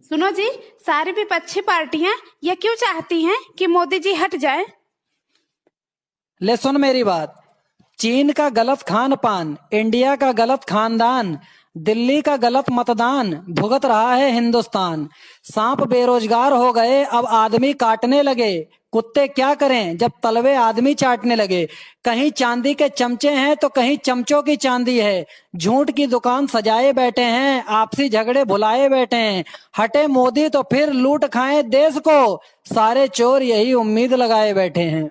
सुनो जी, सारी विपक्षी पार्टियां ये क्यों चाहती हैं कि मोदी जी हट जाए? ले सुन मेरी बात। चीन का गलत खान पान, इंडिया का गलत खानदान, दिल्ली का गलत मतदान भुगत रहा है हिंदुस्तान। सांप बेरोजगार हो गए, अब आदमी काटने लगे। कुत्ते क्या करें जब तलवे आदमी चाटने लगे। कहीं चांदी के चमचे हैं तो कहीं चमचों की चांदी है। झूठ की दुकान सजाए बैठे हैं, आपसी झगड़े भुलाए बैठे हैं। हटे मोदी तो फिर लूट खाएं देश को, सारे चोर यही उम्मीद लगाए बैठे हैं।